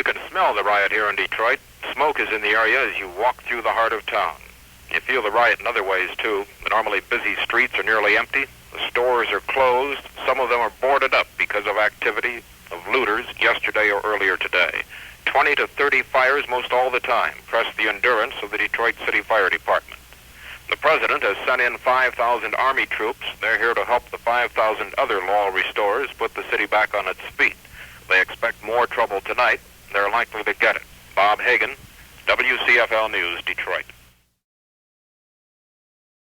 You can smell the riot here in Detroit. Smoke is in the area as you walk through the heart of town. You feel the riot in other ways, too. The normally busy streets are nearly empty. The stores are closed. Some of them are boarded up because of activity of looters yesterday or earlier today. 20 to 30 fires most all the time press the endurance of the Detroit City Fire Department. The president has sent in 5,000 Army troops. They're here to help the 5,000 other law restorers put the city back on its feet. They expect more trouble tonight. They're likely to get it. Bob Hagen, WCFL News, Detroit.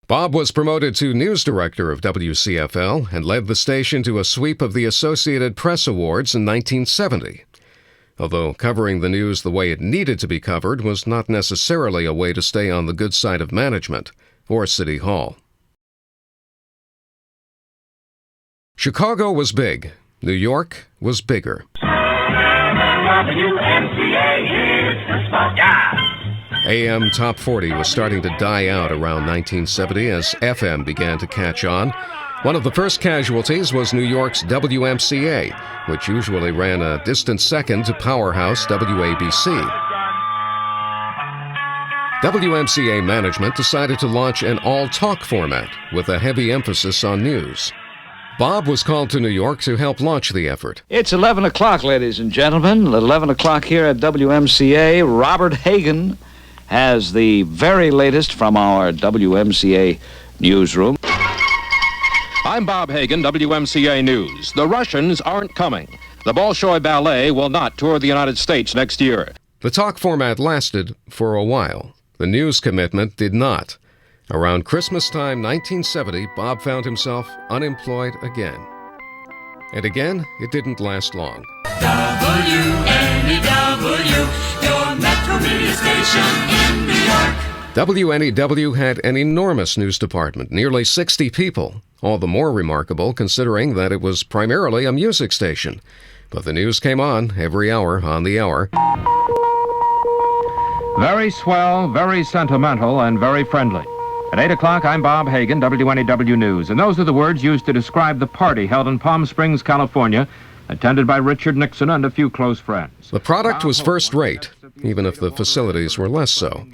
Bob was promoted to news director of WCFL and led the station to a sweep of the Associated Press Awards in 1970. Although covering the news the way it needed to be covered was not necessarily a way to stay on the good side of management or City Hall. Chicago was big. New York was bigger. AM Top 40 was starting to die out around 1970 as FM began to catch on. One of the first casualties was New York's WMCA, which usually ran a distant second to powerhouse WABC. WMCA management decided to launch an all-talk format with a heavy emphasis on news. Bob was called to New York to help launch the effort. It's 11 o'clock, ladies and gentlemen. 11 o'clock here at WMCA. Robert Hagen has the very latest from our WMCA newsroom. I'm Bob Hagen, WMCA News. The Russians aren't coming. The Bolshoi Ballet will not tour the United States next year. The talk format lasted for a while. The news commitment did not. Around Christmas time 1970, Bob found himself unemployed again. And again, it didn't last long. WNEW, your Metro Media station in New York. WNEW had an enormous news department, nearly 60 people. All the more remarkable considering that it was primarily a music station. But the news came on every hour on the hour. Very swell, very sentimental, and very friendly. At 8 o'clock, I'm Bob Hagen, WNEW News. And those are the words used to describe the party held in Palm Springs, California, attended by Richard Nixon and a few close friends. The product was first-rate, even if the facilities were less so.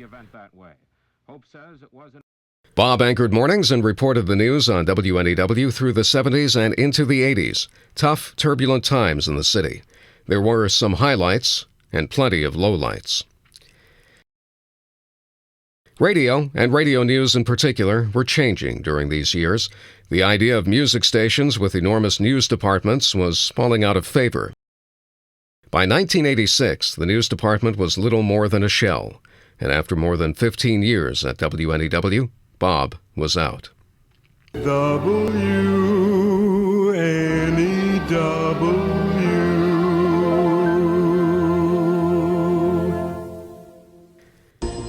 Bob anchored mornings and reported the news on WNEW through the 70s and into the 80s. Tough, turbulent times in the city. There were some highlights and plenty of lowlights. Radio, and radio news in particular, were changing during these years. The idea of music stations with enormous news departments was falling out of favor. By 1986, the news department was little more than a shell, and after more than 15 years at WNEW, Bob was out. WNEW.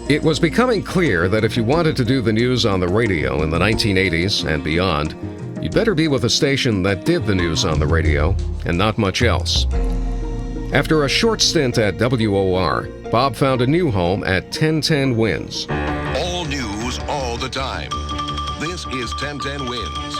It was becoming clear that if you wanted to do the news on the radio in the 1980s and beyond, you'd better be with a station that did the news on the radio and not much else. After a short stint at WOR, Bob found a new home at 1010 Wins. All news, all the time. This is 1010 Wins.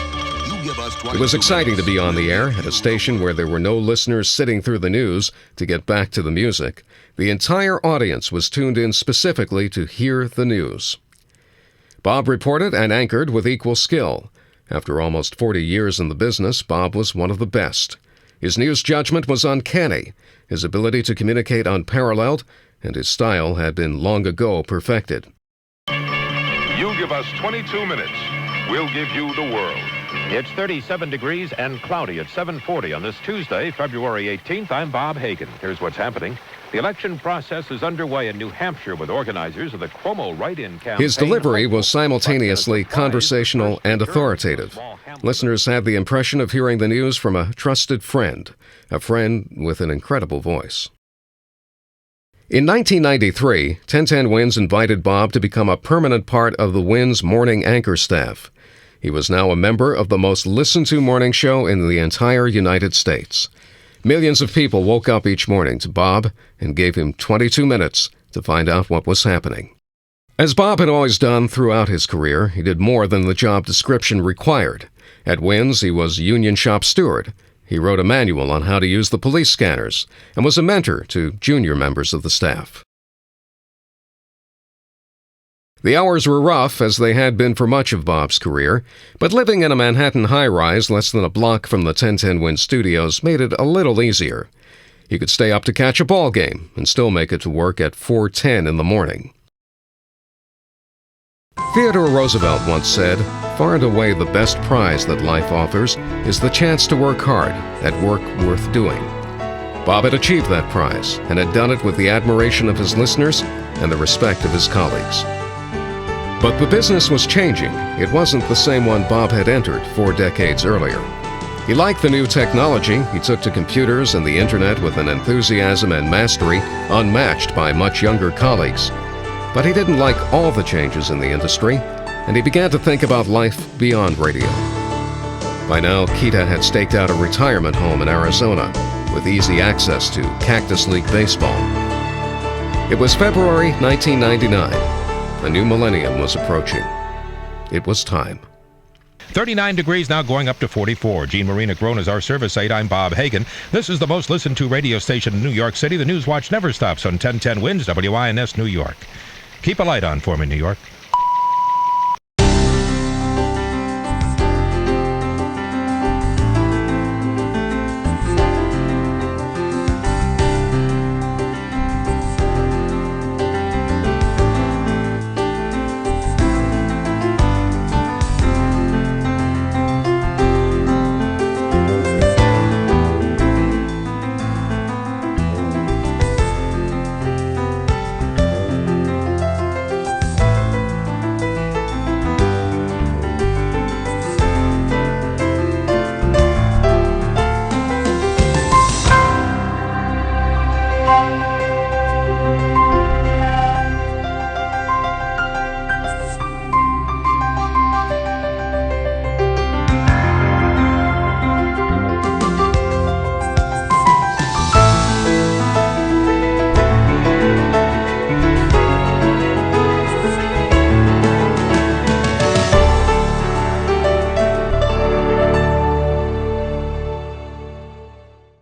You give us 20. It was exciting to be on the air at a station where there were no listeners sitting through the news to get back to the music. The entire audience was tuned in specifically to hear the news. Bob reported and anchored with equal skill. After almost 40 years in the business, Bob was one of the best. His news judgment was uncanny, his ability to communicate unparalleled, and his style had been long ago perfected. You give us 22 minutes. We'll give you the world. It's 37 degrees and cloudy at 7:40 on this Tuesday, February 18th. I'm Bob Hagen. Here's what's happening. The election process is underway in New Hampshire with organizers of the Cuomo write-in campaign. His delivery was simultaneously conversational and authoritative. Listeners had the impression of hearing the news from a trusted friend, a friend with an incredible voice. In 1993, 1010 Wins invited Bob to become a permanent part of the Wins morning anchor staff. He was now a member of the most listened-to morning show in the entire United States. Millions of people woke up each morning to Bob and gave him 22 minutes to find out what was happening. As Bob had always done throughout his career, he did more than the job description required. At Wins, he was union shop steward, He wrote a manual on how to use the police scanners and was a mentor to junior members of the staff. The hours were rough, as they had been for much of Bob's career, but living in a Manhattan high-rise less than a block from the 1010 Win studios made it a little easier. He could stay up to catch a ball game and still make it to work at 4:10 in the morning. Theodore Roosevelt once said, "Far and away the best prize that life offers is the chance to work hard at work worth doing." Bob had achieved that prize and had done it with the admiration of his listeners and the respect of his colleagues. But the business was changing. It wasn't the same one Bob had entered 4 decades earlier. He liked the new technology. He took to computers and the internet with an enthusiasm and mastery unmatched by much younger colleagues. But he didn't like all the changes in the industry, and he began to think about life beyond radio. By now, Kita had staked out a retirement home in Arizona with easy access to Cactus League baseball. It was February 1999. A new millennium was approaching. It was time. 39 degrees now, going up to 44. Jean Marina Crone is our service aide. I'm Bob Hagen. This is the most listened to radio station in New York City. The News Watch never stops on 1010 Wins, WINS New York. Keep a light on for me, New York.